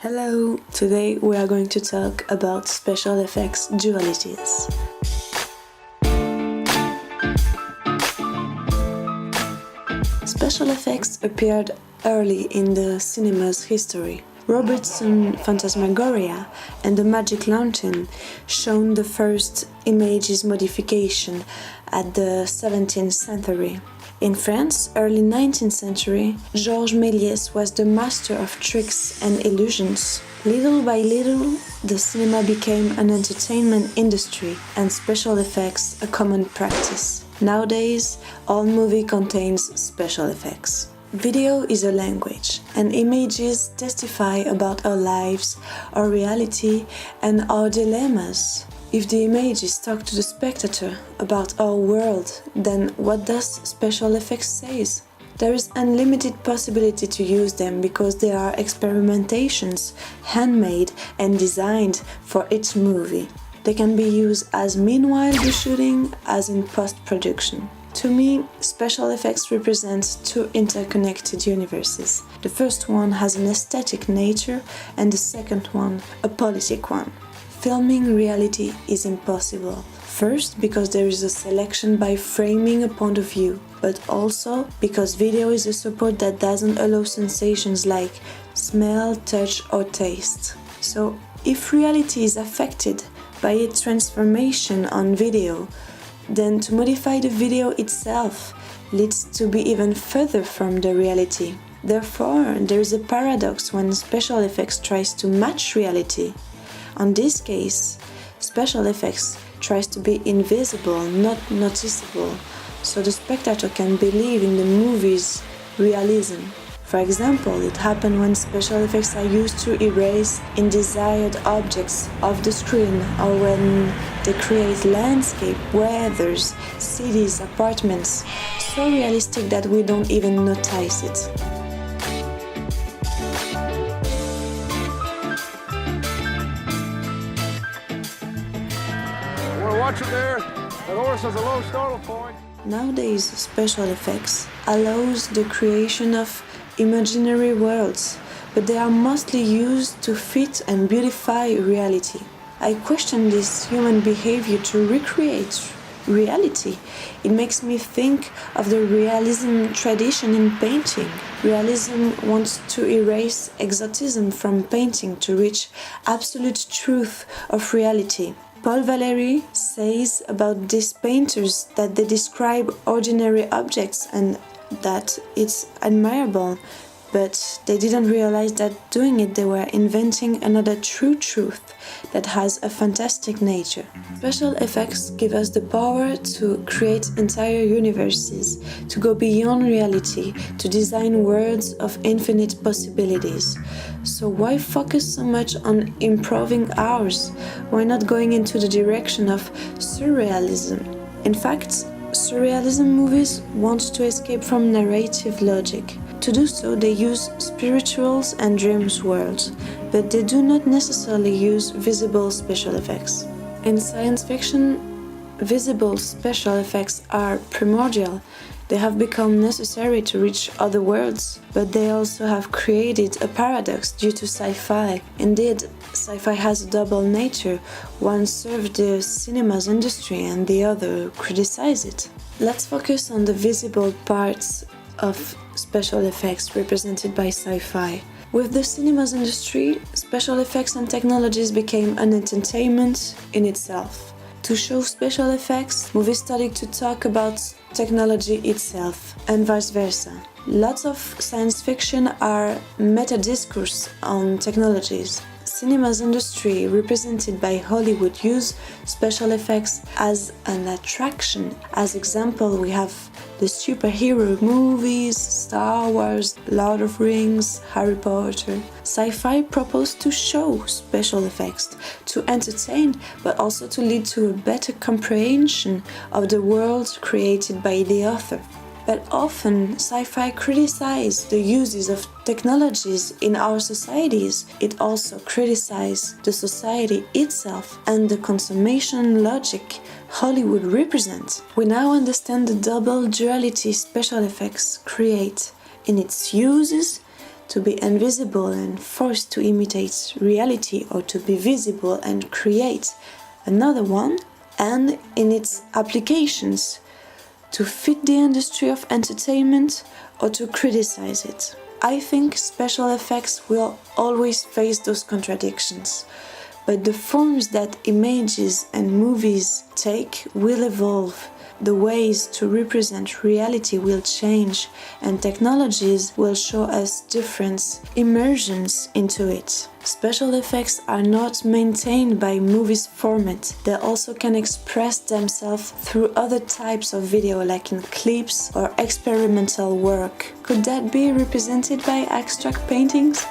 Hello! Today we are going to talk about special effects dualities. Special effects appeared early in the cinema's history. Robertson's Phantasmagoria and the Magic Lantern shown the first images modification at the 17th century. In France, early 19th century, Georges Méliès was the master of tricks and illusions. Little by little, the cinema became an entertainment industry and special effects a common practice. Nowadays, all movie contains special effects. Video is a language, and images testify about our lives, our reality, and our dilemmas. If the images talk to the spectator about our world, then what does special effects say? There is unlimited possibility to use them because they are experimentations, handmade and designed for each movie. They can be used as meanwhile the shooting as in post-production. To me, special effects represent two interconnected universes. The first one has an aesthetic nature and the second one a politic one. Filming reality is impossible. First, because there is a selection by framing a point of view, but also because video is a support that doesn't allow sensations like smell, touch, or taste. So, if reality is affected by its transformation on video, then to modify the video itself leads to be even further from the reality. Therefore, there is a paradox when special effects tries to match reality. On this case, special effects tries to be invisible, not noticeable, so the spectator can believe in the movie's realism. For example, it happens when special effects are used to erase undesired objects off the screen, or when they create landscape, weathers, cities, apartments, so realistic that we don't even notice it. Watch it there. That horse has a low startle point. Nowadays, special effects allows the creation of imaginary worlds, but they are mostly used to fit and beautify reality. I question this human behavior to recreate reality. It makes me think of the realism tradition in painting. Realism wants to erase exotism from painting to reach absolute truth of reality. Paul Valéry says about these painters that they describe ordinary objects and that it's admirable, but they didn't realize that doing it they were inventing another true truth that has a fantastic nature. Special effects give us the power to create entire universes, to go beyond reality, to design worlds of infinite possibilities. So why focus so much on improving ours? Why not going into the direction of surrealism? In fact, surrealism movies want to escape from narrative logic. To do so, they use spirituals and dreams worlds, but they do not necessarily use visible special effects. In science fiction, visible special effects are primordial. They have become necessary to reach other worlds, but they also have created a paradox due to sci-fi. Indeed, sci-fi has a double nature. One serves the cinema's industry and the other criticizes it. Let's focus on the visible parts of special effects represented by sci-fi. With the cinema's industry, special effects and technologies became an entertainment in itself. To show special effects, movies started to talk about technology itself, and vice versa. Lots of science fiction are meta-discourse on technologies. Cinema's industry, represented by Hollywood, use special effects as an attraction. As example, we have the superhero movies, Star Wars, Lord of the Rings, Harry Potter. Sci-fi proposed to show special effects, to entertain, but also to lead to a better comprehension of the world created by the author. But often, sci-fi criticizes the uses of technologies in our societies. It also criticizes the society itself and the consummation logic Hollywood represents. We now understand the double duality special effects create in its uses, to be invisible and forced to imitate reality, or to be visible and create another one, and in its applications, to fit the industry of entertainment or to criticize it. I think special effects will always face those contradictions, but the forms that images and movies take will evolve. The ways to represent reality will change, and technologies will show us different immersions into it. Special effects are not maintained by movies format. They also can express themselves through other types of video, like in clips or experimental work. Could that be represented by abstract paintings?